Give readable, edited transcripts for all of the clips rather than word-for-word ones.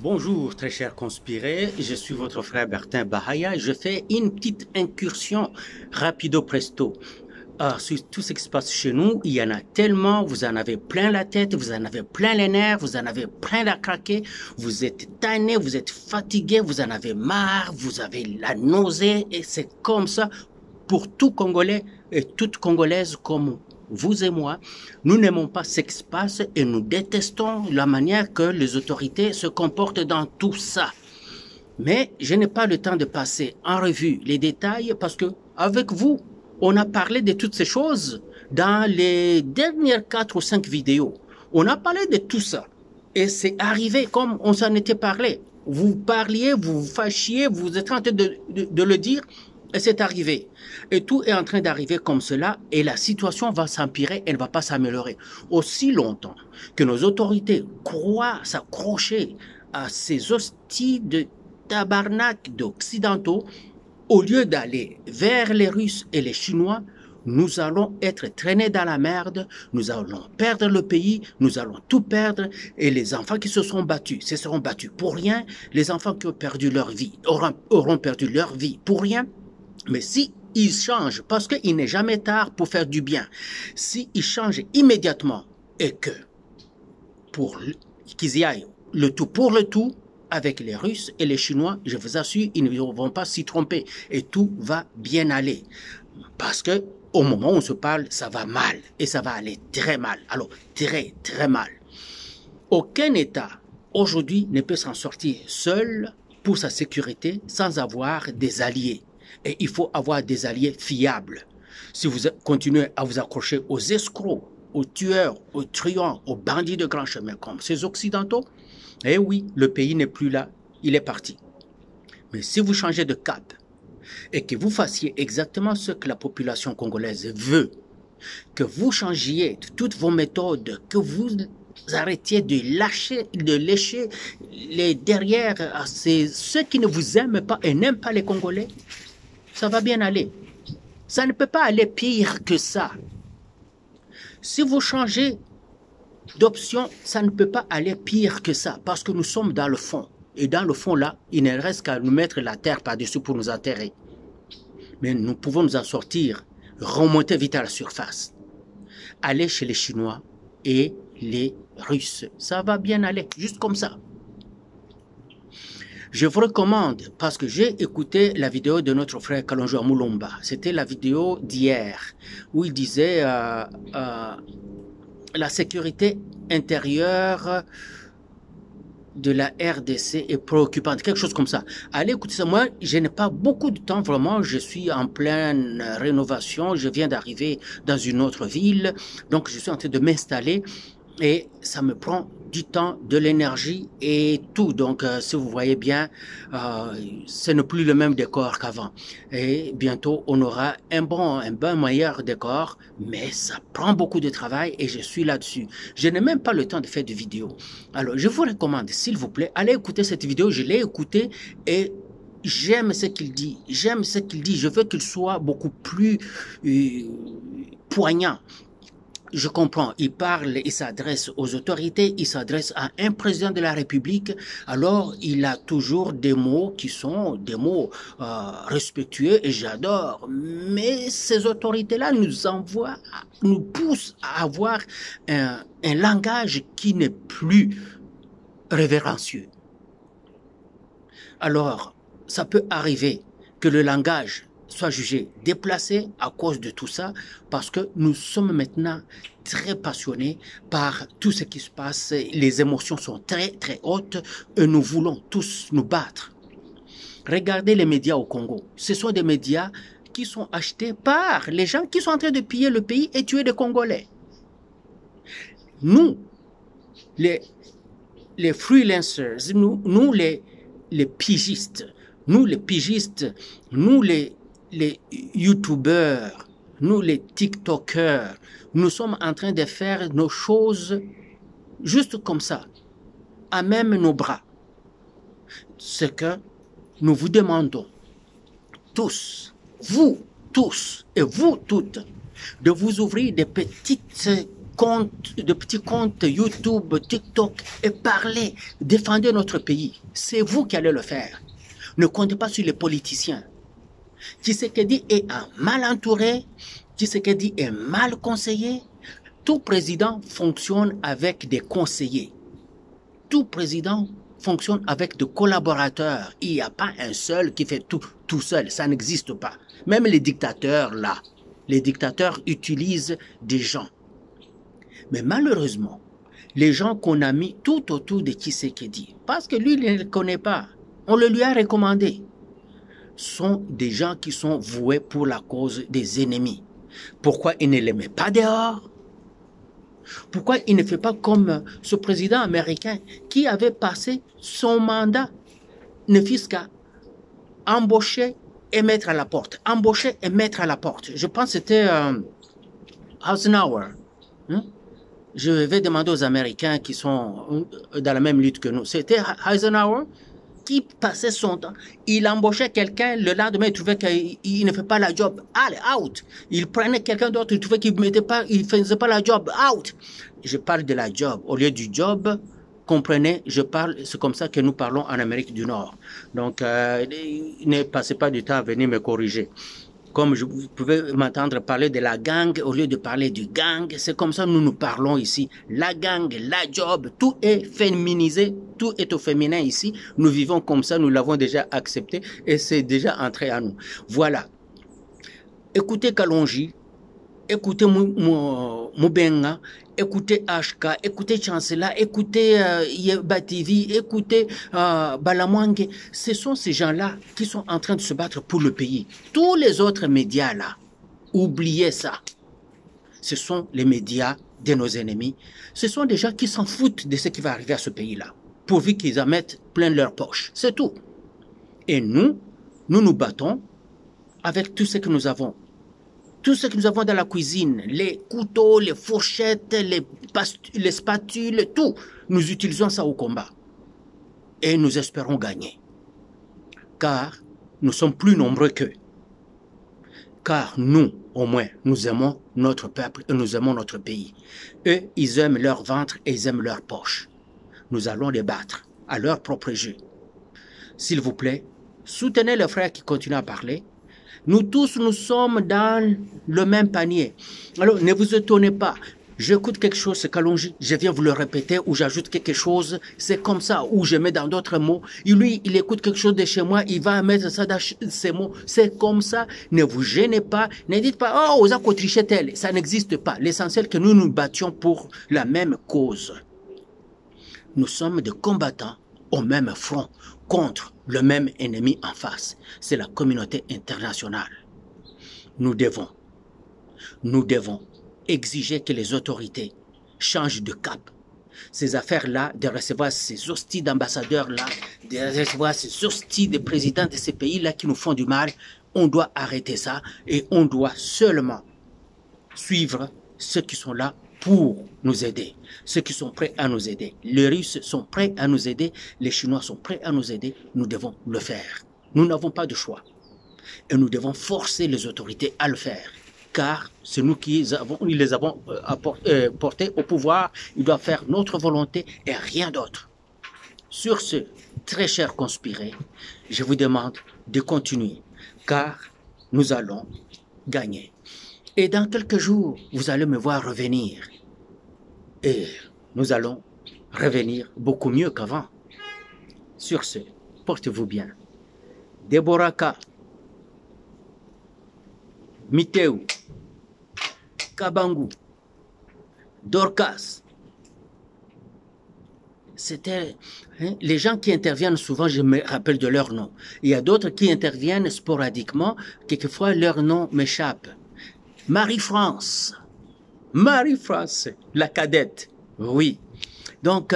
Bonjour très chers conspirés, je suis votre frère Bertin Bahaya. Je fais une petite incursion rapido presto. Sur tout ce qui se passe chez nous, il y en a tellement, vous en avez plein la tête, vous en avez plein les nerfs, vous en avez plein la craquer, vous êtes tanné, vous êtes fatigué, vous en avez marre, vous avez la nausée et c'est comme ça pour tout Congolais et toute Congolaise comme vous et moi. Nous n'aimons pas ce qui se passe et nous détestons la manière que les autorités se comportent dans tout ça. Mais je n'ai pas le temps de passer en revue les détails parce que avec vous, on a parlé de toutes ces choses dans les dernières 4 ou 5 vidéos. On a parlé de tout ça. Et c'est arrivé comme on s'en était parlé. Vous parliez, vous vous fâchiez, vous êtes en train de le dire, et c'est arrivé. Et tout est en train d'arriver comme cela, et la situation va s'empirer, elle ne va pas s'améliorer. Aussi longtemps que nos autorités croient s'accrocher à ces hosties de tabarnak d'occidentaux, au lieu d'aller vers les Russes et les Chinois, nous allons être traînés dans la merde, nous allons perdre le pays, nous allons tout perdre, et les enfants qui se seront battus pour rien, les enfants qui ont perdu leur vie auront perdu leur vie pour rien, mais si ils changent, parce qu'il n'est jamais tard pour faire du bien, si ils changent immédiatement, et que pour qu'ils y aillent le tout pour le tout, avec les Russes et les Chinois, je vous assure, ils ne vont pas s'y tromper et tout va bien aller. Parce que au moment où on se parle, ça va mal et ça va aller très mal. Alors, très, très mal. Aucun État aujourd'hui ne peut s'en sortir seul pour sa sécurité sans avoir des alliés. Et il faut avoir des alliés fiables. Si vous continuez à vous accrocher aux escrocs, aux tueurs, aux truands, aux bandits de grand chemin comme ces Occidentaux, eh oui, le pays n'est plus là, il est parti. Mais si vous changez de cap et que vous fassiez exactement ce que la population congolaise veut, que vous changiez toutes vos méthodes, que vous arrêtiez de lécher les derrière à ceux qui ne vous aiment pas et n'aiment pas les Congolais, ça va bien aller. Ça ne peut pas aller pire que ça. Si vous changez d'option, ça ne peut pas aller pire que ça, parce que nous sommes dans le fond. Et dans le fond, là, il ne reste qu'à nous mettre la terre par-dessus pour nous enterrer. Mais nous pouvons nous en sortir, remonter vite à la surface. Aller chez les Chinois et les Russes. Ça va bien aller, juste comme ça. Je vous recommande, parce que j'ai écouté la vidéo de notre frère Kalonjo Moulomba. C'était la vidéo d'hier, où il disait... la sécurité intérieure de la RDC est préoccupante, quelque chose comme ça. Allez écoutez ça, moi je n'ai pas beaucoup de temps vraiment, je suis en pleine rénovation, je viens d'arriver dans une autre ville, donc je suis en train de m'installer et ça me prend du temps, de l'énergie et tout. Donc si vous voyez bien, ce n'est plus le même décor qu'avant. Et bientôt on aura un bon meilleur décor, mais ça prend beaucoup de travail et je suis là-dessus. Je n'ai même pas le temps de faire de vidéos. Alors je vous recommande, s'il vous plaît, allez écouter cette vidéo. Je l'ai écoutée et j'aime ce qu'il dit. J'aime ce qu'il dit. Je veux qu'il soit beaucoup plus poignant. Je comprends, il parle, il s'adresse aux autorités, il s'adresse à un président de la République, alors il a toujours des mots qui sont des mots respectueux et j'adore. Mais ces autorités-là nous poussent à avoir un langage qui n'est plus révérencieux. Alors, ça peut arriver que le langage soit jugé déplacé à cause de tout ça, parce que nous sommes maintenant très passionnés par tout ce qui se passe, les émotions sont très très hautes et nous voulons tous nous battre. Regardez les médias au Congo, ce sont des médias qui sont achetés par les gens qui sont en train de piller le pays et tuer des Congolais. Nous, les freelancers, nous les pigistes, nous les youtubeurs, nous les tiktokers, nous sommes en train de faire nos choses juste comme ça, à même nos bras. Ce que nous vous demandons, tous, vous tous et vous toutes, de vous ouvrir des petites petits comptes YouTube, TikTok et parlez, défendez notre pays. C'est vous qui allez le faire. Ne comptez pas sur les politiciens. Tshisekedi est mal entouré, Tshisekedi est mal conseillé. Tout président fonctionne avec des conseillers. Tout président fonctionne avec des collaborateurs. Il n'y a pas un seul qui fait tout seul. Ça n'existe pas. Même les dictateurs, là, les dictateurs utilisent des gens. Mais malheureusement, les gens qu'on a mis tout autour de Tshisekedi, parce que lui, il ne le connaît pas, on le lui a recommandé, sont des gens qui sont voués pour la cause des ennemis. Pourquoi il ne les met pas dehors? Pourquoi il ne fait pas comme ce président américain qui avait passé son mandat, ne fût-ce qu'à embaucher et mettre à la porte. Embaucher et mettre à la porte. Je pense que c'était Eisenhower. Je vais demander aux Américains qui sont dans la même lutte que nous. C'était Eisenhower qui passait son temps. Il embauchait quelqu'un, le lendemain, il trouvait qu'il ne fait pas la job. Allez, out. Il prenait quelqu'un d'autre, il trouvait qu'il ne faisait pas la job. Out. Je parle de la job. Au lieu du job, comprenez, c'est comme ça que nous parlons en Amérique du Nord. Donc, ne passez pas du temps à venir me corriger. Comme vous pouvez m'entendre parler de la gang, au lieu de parler du gang, c'est comme ça que nous parlons ici. La gang, la job, tout est féminisé, tout est au féminin ici. Nous vivons comme ça, nous l'avons déjà accepté et c'est déjà entré à nous. Voilà. Écoutez Kalonji, écoutez Moubenga, écoutez HK, écoutez Chancela, écoutez Bativi, écoutez Balamwange. Ce sont ces gens-là qui sont en train de se battre pour le pays. Tous les autres médias là, oubliez ça. Ce sont les médias de nos ennemis. Ce sont des gens qui s'en foutent de ce qui va arriver à ce pays-là, pourvu qu'ils en mettent plein leur poche. C'est tout. Et nous nous battons avec tout ce que nous avons. Tout ce que nous avons dans la cuisine, les couteaux, les fourchettes, les spatules, tout, nous utilisons ça au combat. Et nous espérons gagner. Car nous sommes plus nombreux qu'eux. Car nous, au moins, nous aimons notre peuple et nous aimons notre pays. Eux, ils aiment leur ventre et ils aiment leur poche. Nous allons les battre à leur propre jeu. S'il vous plaît, soutenez les frères qui continuent à parler. Nous tous, nous sommes dans le même panier. Alors, ne vous étonnez pas. J'écoute quelque chose, c'est Kalonji, je viens vous le répéter, ou j'ajoute quelque chose, c'est comme ça, ou je mets dans d'autres mots. Et lui, il écoute quelque chose de chez moi, il va mettre ça dans ces mots. C'est comme ça. Ne vous gênez pas. Ne dites pas, oh, aux triché tel. Ça n'existe pas. L'essentiel, que nous nous battions pour la même cause. Nous sommes des combattants au même front, contre le même ennemi en face. C'est la communauté internationale. Nous devons exiger que les autorités changent de cap. Ces affaires-là, de recevoir ces hosties d'ambassadeurs-là, de recevoir ces hosties de présidents de ces pays-là qui nous font du mal, on doit arrêter ça et on doit seulement suivre ceux qui sont là pour nous aider, ceux qui sont prêts à nous aider. Les Russes sont prêts à nous aider, les Chinois sont prêts à nous aider, nous devons le faire. Nous n'avons pas de choix. Et nous devons forcer les autorités à le faire. Car c'est nous qui les avons portés au pouvoir, ils doivent faire notre volonté et rien d'autre. Sur ce, très cher conspiré, je vous demande de continuer, car nous allons gagner. Et dans quelques jours, vous allez me voir revenir. Et nous allons revenir beaucoup mieux qu'avant. Sur ce, portez-vous bien. Deboraka, Miteu, Kabangu, Dorcas. C'était les gens qui interviennent souvent, je me rappelle de leur nom. Il y a d'autres qui interviennent sporadiquement, quelquefois leur nom m'échappe. Marie-France, la cadette, oui. Donc,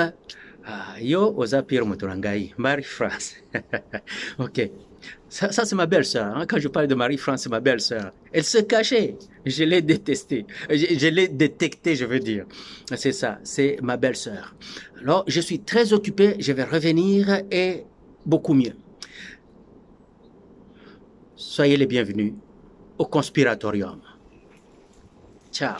yo oza Pierre Motorangai, Marie-France. Ok, ça c'est ma belle-sœur. Hein. Quand je parle de Marie-France, c'est ma belle-sœur. Elle se cachait, je l'ai détestée, je l'ai détectée, je veux dire. C'est ça, c'est ma belle-sœur. Alors, je suis très occupé, je vais revenir et beaucoup mieux. Soyez les bienvenus au Conspiratorium. Ciao.